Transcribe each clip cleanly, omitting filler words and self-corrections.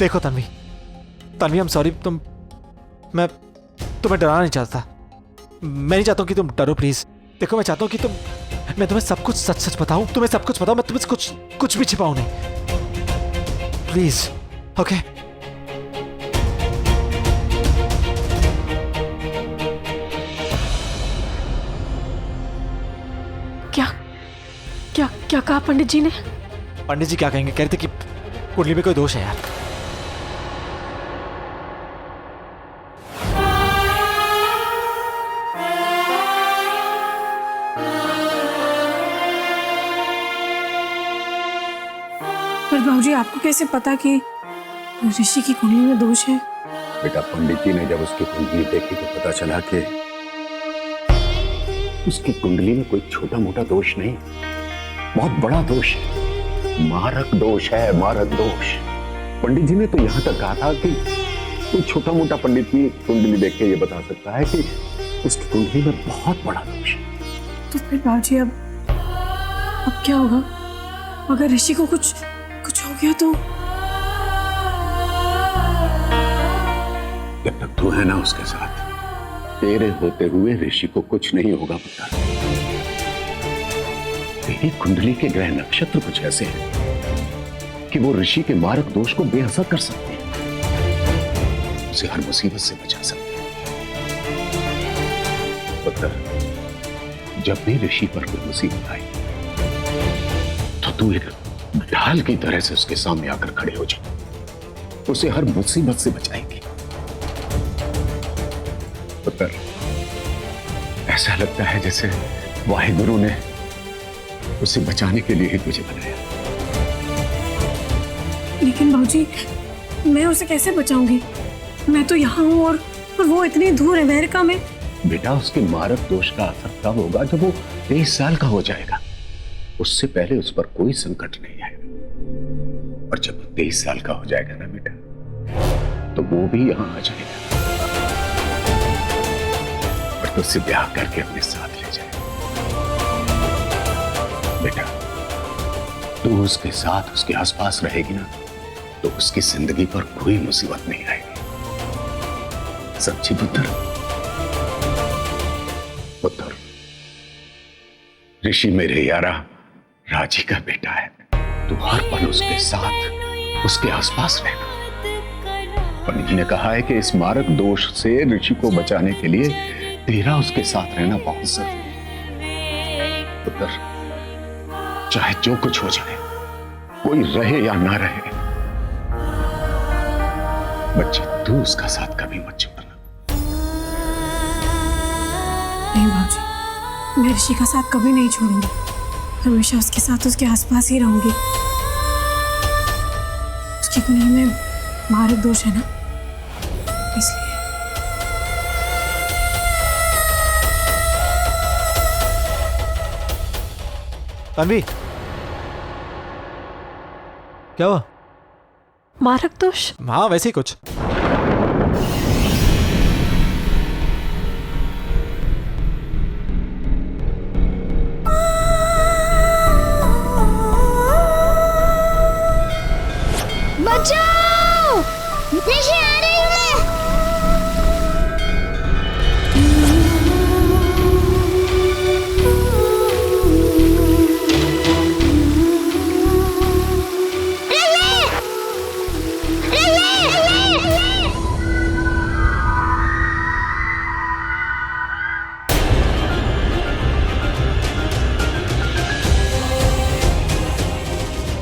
देखो Tanvi, I am sorry. मैं तुम्हें डराना नहीं चाहता। मैं नहीं चाहता हूँ कि तुम डरो, प्लीज। देखो मैं चाहता हूँ कि मैं तुम्हें सब कुछ सच सच बताऊं, तुम्हें सब कुछ बताऊं, मैं तुम्हें कुछ भी छिपाऊं नहीं, प्लीज। ओके क्या कहा पंडित जी ने? पंडित जी क्या कहेंगे? कह रहे थे कि कुंडली में कोई दोष है यार। पर बाबूजी आपको कैसे पता कि ऋषि की कुंडली में दोष है? बेटा पंडित जी ने जब उसकी कुंडली देखी तो पता चला कि उसकी कुंडली में कोई छोटा मोटा दोष नहीं, बहुत बड़ा दोष है, मारक दोष है, मारक दोष। पंडित जी ने तो यहां तक कहा था कि कोई छोटा मोटा पंडित भी कुंडली देख के ये बता सकता है कि उसकी कुंडली में बहुत बड़ा दोष है। तो फिर बाबूजी अब क्या होगा? अगर ऋषि को कुछ हो गया तो? जब तक तू है ना उसके साथ, तेरे होते हुए ऋषि को कुछ नहीं होगा पुत्र। तेरी कुंडली के ग्रह नक्षत्र कुछ ऐसे हैं कि वो ऋषि के मारक दोष को बेअसर कर सकते हैं, उसे हर मुसीबत से बचा सकते हैं। पुत्र, जब भी ऋषि पर कोई मुसीबत आई तो तू एक ढाल की तरह से उसके सामने आकर खड़े हो जा, उसे हर मुसीबत से बचाएगी। पुत्र, ऐसा लगता है जैसे वाहिगुरु ने उसे बचाने के लिए ही तुझे बनाया। लेकिन बाबूजी, मैं उसे कैसे बचाऊंगी? मैं तो यहाँ हूँ और वो इतनी दूर है, अमेरिका में। बेटा, उसके मारक दोष का असर तब होगा जब वो 23 साल का हो जाएगा। उससे पहले उस पर कोई संकट नहीं आएगा। और जब वो 23 साल का हो जाएगा ना बेटा, तो वो भी यहाँ आ जाएगा और तुझसे ब्याह करके अपने साथ ले जाएगा। बेटा, तू उसके साथ, उसके आसपास रहेगी ना, तो उसकी जिंदगी पर कोई मुसीबत नहीं आएगी। सच्ची पुत्र। पुत्र, ऋषि मेरे यारा राजी का बेटा है। तू हर पल उसके साथ, उसके आसपास रहना। पंडित जी ने कहा है कि इस मारक दोष से ऋषि को बचाने के लिए तेरा उसके साथ रहना बहुत जरूरी है। पुत्र, चाहे जो कुछ हो जाए, कोई रहे या ना रहे, बच्चे तू उसका साथ कभी मत छोड़ना। नहीं बाबूजी, मैं ऋषि का साथ कभी नहीं छोड़ूंगी। हमेशा उसके साथ, उसके आसपास ही रहूंगी। उसकी कुंडली में मारक दोष है ना, इसलिए। तन्वी, क्या हुआ? मारक दोष? हाँ, वैसे ही कुछ। बचाओ! ऋषि आ रही हूँ मैं।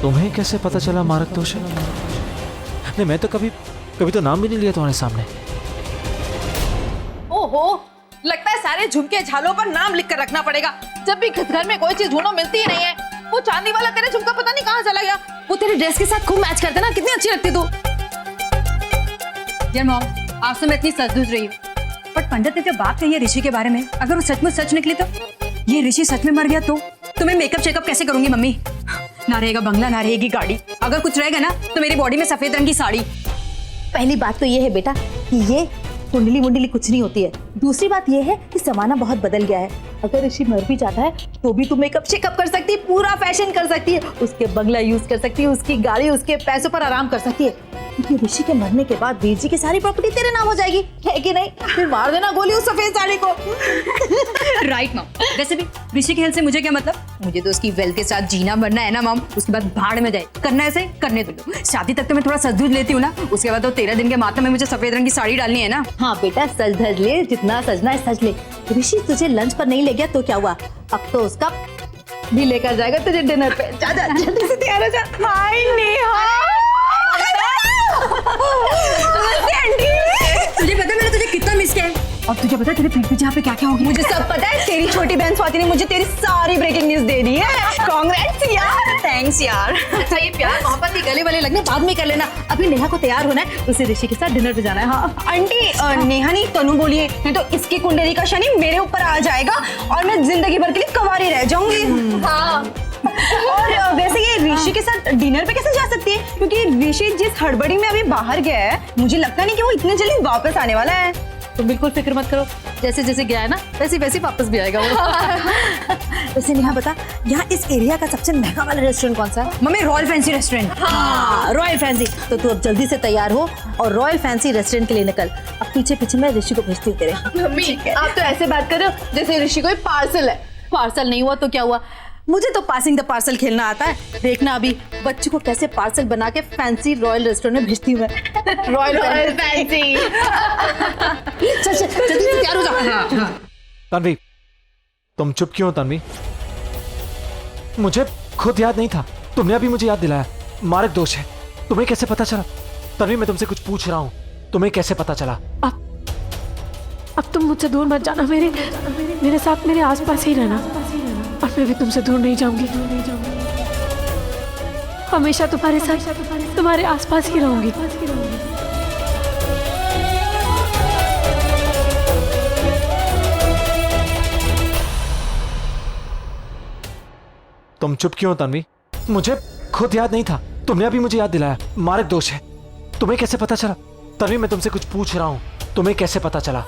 तुम्हें कैसे पता चला मारक दोष है? नहीं, मैं तो कभी तो नाम भी नहीं लिया तुम्हारे सामने। ओहो, लगता है सारे झुमके झालों पर नाम लिख कर रखना पड़ेगा। जब भी घर में कोई चीज ढूंढो मिलती ही नहीं है। वो चांदी वाला तेरा झुमका पता नहीं कहाँ चला गया। वो तेरे ड्रेस के साथ खूब मैच करता ना, कितनी अच्छी लगती तू। यार मॉम, आज तो मैं इतनी सजधज रही हूँ, बट पंडित ने जो बात कही है ऋषि के बारे में, अगर वो सचमुच सच निकली तो ये ऋषि सच में मर गया तो मैं मेकअप चेकअप कैसे करूंगी मम्मी? ना रहेगा बंगला, ना रहेगी गाड़ी, अगर कुछ रहेगा ना तो मेरी बॉडी में सफेद रंग की साड़ी। पहली बात तो ये है बेटा कि ये कुंडली मुंडली कुछ नहीं होती है। दूसरी बात ये है कि जमाना बहुत बदल गया है। अगर ऋषि मर भी जाता है तो भी तू मेकअप शेकअप कर सकती है, पूरा फैशन कर सकती है, उसके बंगला यूज कर सकती है, उसकी गाड़ी, उसके पैसों पर आराम कर सकती है। क्योंकि ऋषि के मरने के बाद वीर जी की सारी प्रॉपर्टी तेरे नाम हो जाएगी, है कि नहीं? फिर मार देना गोली उस सफेद साड़ी को। Right mom. वैसे भी ऋषि के हेल्थ से मुझे क्या मतलब, मुझे तो उसकी वेल्थ के साथ जीना मरना है ना मॉम। उसके बाद भाड़ में जाए, करना है ऐसे करने दो। शादी तक तो मैं थोड़ा सज धज लेती हूँ ना, उसके बाद तो 13 दिन के मातम में मुझे सफेद रंग की साड़ी डालनी है ना। हाँ बेटा, सज धज ले, जितना सजना है सज ले। ऋषि तुझे लंच पर नहीं ले गया तो क्या हुआ, अब तो उसका भी लेकर जाएगा तुझे डिनर पे। जा जा जल्दी से तैयार हो जा। हाय नेहा, तुझे पता है मैंने तुझे कितना मिस किया है, और तुझे पता है तेरे पीठ पीछे यहाँ पे क्या क्या हो गया। मुझे सब पता है। तेरी छोटी बहन स्वाति ने मुझे तेरी सारी ब्रेकिंग न्यूज दे दी है। कांग्रेट्स यार। थैंक्स यार। अच्छा ये प्यार मोहब्बत के गले वाले लगने बाद में कर लेना। अभी नेहा को तैयार होना है, उसे ऋषि के साथ डिनर पे जाना है। हाँ आंटी नेहा नहीं तनु बोलिए, नहीं तो इसकी कुंडली का शनि मेरे ऊपर आ जाएगा और मैं जिंदगी भर के लिए कंवारी रह जाऊंगी। हाँ और वैसे ये ऋषि के साथ डिनर पे कैसे जा सकती है, क्योंकि ऋषि जिस हड़बड़ी में अभी बाहर गया है, मुझे लगता नहीं कि वो इतने जल्दी वापस आने वाला है। तो बिल्कुल फिक्र मत करो, जैसे जैसे गया है ना वैसे वैसे वापस भी आएगा वो। वैसे नेहा बता, यहाँ इस एरिया का सबसे महंगा वाला रेस्टोरेंट कौन सा है? Mummy royal fancy restaurant. हाँ रॉयल फैंसी। तो तू अब जल्दी से तैयार हो और रॉयल फैंसी रेस्टोरेंट के लिए निकल। अब पीछे पीछे मैं ऋषि को भेजती हूँ तेरे। मम्मी आप तो ऐसे बात कर रहे हो जैसे ऋषि कोई पार्सल है। पार्सल नहीं हुआ तो क्या हुआ, मुझे तो पासिंग द पार्सल खेलना आता है। देखना अभी बच्चों को कैसे पार्सल बना के फैंसी रॉयल रेस्टोरेंट में भेजती हूँ मैं। Royal fancy. चल चल जल्दी से तैयार हो जा। तन्वी, तुम चुप क्यों हो तन्वी? मुझे खुद याद नहीं था, तुमने अभी मुझे याद दिलाया। मारक दोष है, तुम्हें कैसे पता चला? तन्वी मैं तुमसे कुछ पूछ रहा हूँ, तुम्हें कैसे पता चला? अब तुम मुझसे दूर मत जाना, मेरे साथ मेरे आसपास ही रहना, और मैं भी तुमसे दूर नहीं जाऊंगी। हमेशा तुम्हारे साथ तुम्हारे आसपास ही रहूंगी। तुम चुप क्यों हो तन्वी? मुझे खुद याद नहीं था, तुमने अभी मुझे याद दिलाया। मारक दोष है, तुम्हें कैसे पता चला? तन्वी मैं तुमसे कुछ पूछ रहा हूँ, तुम्हें कैसे पता चला?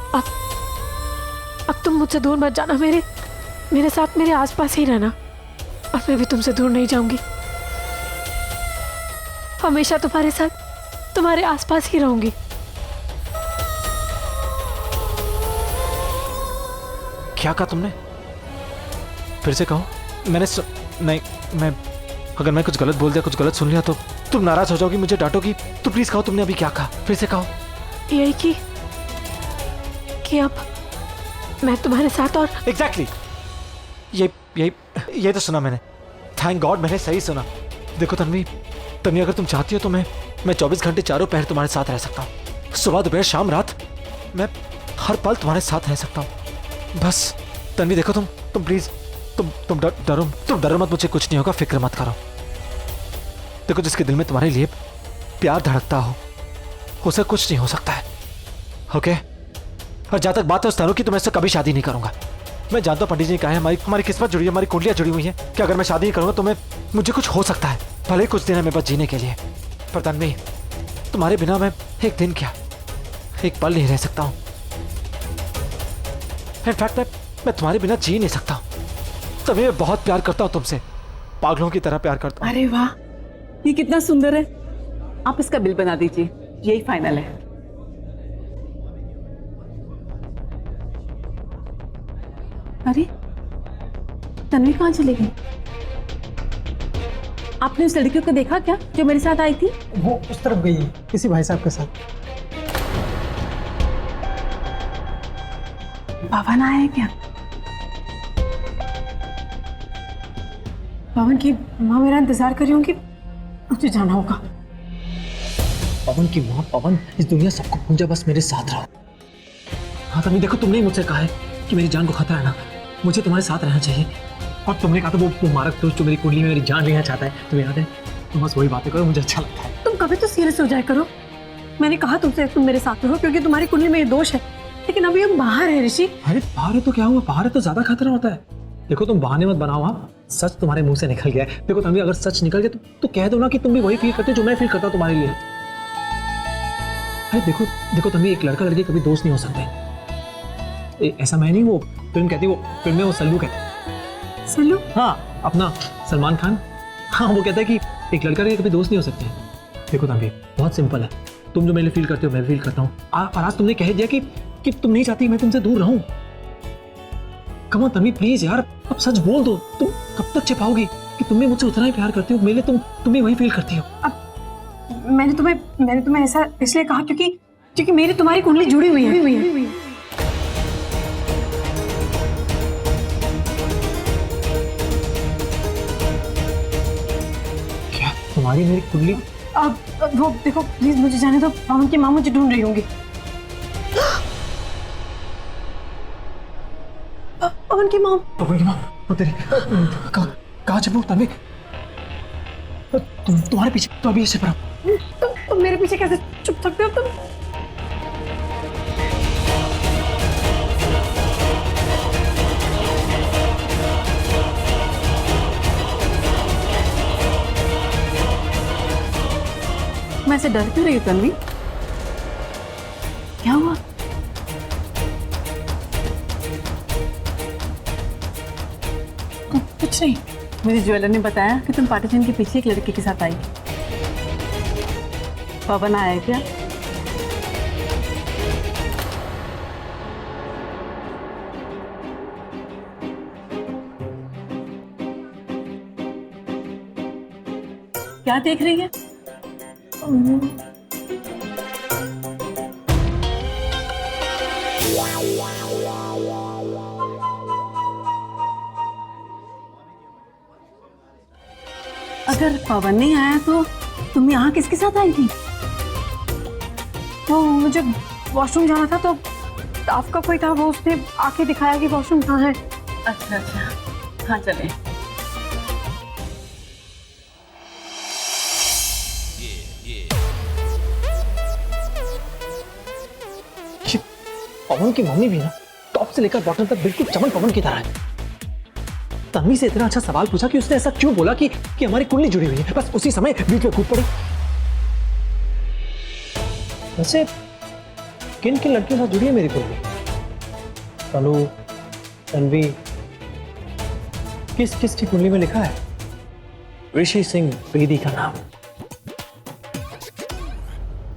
अब तुम मुझसे दूर मत जाना, मेरे साथ मेरे आसपास ही रहना, और मैं भी तुमसे दूर नहीं जाऊंगी। हमेशा तुम्हारे साथ तुम्हारे आसपास ही रहूंगी। क्या कहा तुमने? फिर से कहो। नहीं, अगर मैं कुछ गलत बोल दिया, कुछ गलत सुन लिया तो तुम नाराज हो जाओगी, मुझे डांटोगी। तो प्लीज कहो तुमने अभी क्या कहा, फिर से कहो। यही कि अब मैं तुम्हारे साथ और एग्जैक्टली ये तो सुना मैंने। थैंक गॉड मैंने सही सुना। देखो तन्वी अगर तुम चाहती हो तो मैं 24 घंटे चारों पहर तुम्हारे साथ रह सकता हूँ। सुबह दोपहर शाम रात मैं हर पल तुम्हारे साथ रह सकता हूँ। बस तन्वी देखो तुम प्लीज तुम डरो मत, मुझे कुछ नहीं होगा, फिक्र मत करो। देखो जिसके दिल में तुम्हारे लिए प्यार धड़कता हो उसे कुछ नहीं हो सकता है, ओके? और जहां तक बात है उस तारों की, तो मैं इससे कभी शादी नहीं करूंगा। मैं जानता हूं पंडित जी ने कहा है हमारी किस्मत जुड़ी है, हमारी कुंडलियां जुड़ी हुई हैं कि अगर मैं शादी नहीं करूंगा तो मुझे कुछ हो सकता है, भले कुछ दिन है मेरे पास जीने के लिए। पर तन्वी तुम्हारे बिना मैं एक दिन क्या एक पल नहीं रह सकता हूं। इनफैक्ट मैं तुम्हारे बिना जी नहीं सकता हूं। तभी मैं बहुत प्यार करता हूं तुमसे, पागलों की तरह प्यार करता हूं। अरे वाह, ये कितना सुंदर है। आप इसका बिल बना दीजिए, यही फाइनल है। अरे तन्वी कहाँ चली गई? आपने उस लड़की को देखा क्या जो मेरे साथ आई थी? वो उस तरफ गई है किसी भाई साहब के साथ। पवन आया है क्या? पवन की माँ मेरा इंतजार कर रही होंगी, मुझे जाना होगा। पवन की माँ, पवन इस दुनिया सबको भूल जा, बस मेरे साथ रहो। हाँ तन्वी देखो, तुमने ही मुझसे कहा है कि मेरी जान को खतरा है ना, मुझे तुम्हारे साथ रहना चाहिए। और तुमने कहा था वो मारक दोस्त जो मेरी कुंडली में मेरी जान लेना चाहता है, तुम्हें याद है? तुम बस वही बातें करो, मुझे अच्छा लगता है। तुम कभी तो सीरियस हो जाया करो। मैंने कहा तुमसे तुम मेरे साथ रहो क्योंकि तुम्हारी कुंडली में ये दोष है, लेकिन अभी हम बाहर है ऋषि। अरे बाहर है तो क्या हुआ, बाहर है तो ज्यादा खतरा होता है। देखो तुम बहाने मत बनाओ, हाँ सच तुम्हारे मुंह से निकल गया है। देखो तन्वी अगर सच निकल गया तो कह दो ना कि तुम भी वही फील करते हो जो मैं फील करता हूँ तुम्हारे लिए। अरे देखो तन्वी, एक लड़का लड़की कभी दोस्त नहीं हो सकते। ऐसा मैं नहीं, वो फिल्म कहती है, वो फिल्म में वो सल्लू कहता है। सल्लू? हाँ अपना सलमान खान। हाँ वो कहता है कि एक लड़का लड़की कभी दोस्त नहीं हो सकते। देखो तन्वी बहुत सिंपल है, तुम जो मेरे लिए फील करते हो मैं भी फील करता हूँ। और आज तुमने कह दिया कि तुम नहीं चाहती मैं तुमसे दूर रहूं। कम ऑन तन्वी प्लीज यार, अब सच बोल दो, तुम कब तक छिपाओगी कि तुम भी मुझसे उतना ही प्यार करती हो, मेरे लिए तुम भी वही फील करती हो। अब मैंने तुम्हें ऐसा इसलिए कहा क्योंकि मेरी तुम्हारी कुंडली जुड़ी हुई है। क्या तुम्हारी मेरी कुंडली? अब वो देखो प्लीज मुझे जाने दो, पवन की माँ मुझे ढूंढ रही होंगी। पवन की माँ वो तेरी कहाँ छिपू तन्वी? तुम्हारे पीछे तो अभी छिप रहा। तुम मेरे पीछे कैसे छुप सकते हो तुम? मैं ऐसे डर क्यों रही हूँ तन्वी? क्या हुआ? कुछ नहीं। मुझे ज्वेलर ने बताया कि तुम पार्टीशन के पीछे एक लड़के के साथ आई। पवन आया है क्या? क्या देख रही है? अगर पवन नहीं आया तो तुम यहाँ किसके साथ आई थी? तो मुझे वॉशरूम जाना था तो स्टाफ का कोई था, वो उसने आके दिखाया कि वॉशरूम कहाँ है। अच्छा अच्छा, हाँ चले। पवन की मम्मी भी ना टॉप से लेकर बॉटम तक बिल्कुल चमन पवन की तरह है। तन्वी से इतना अच्छा सवाल पूछा कि उसने ऐसा क्यों बोला कि हमारी कुंडली जुड़ी हुई है, बस उसी समय बीच में कूद पड़ी। वैसे किन किन लड़कियों के साथ जुड़ी है मेरी कुंडली? तनु, तन्वी, किस किस की कुंडली में लिखा है ऋषि सिंह बेदी का नाम?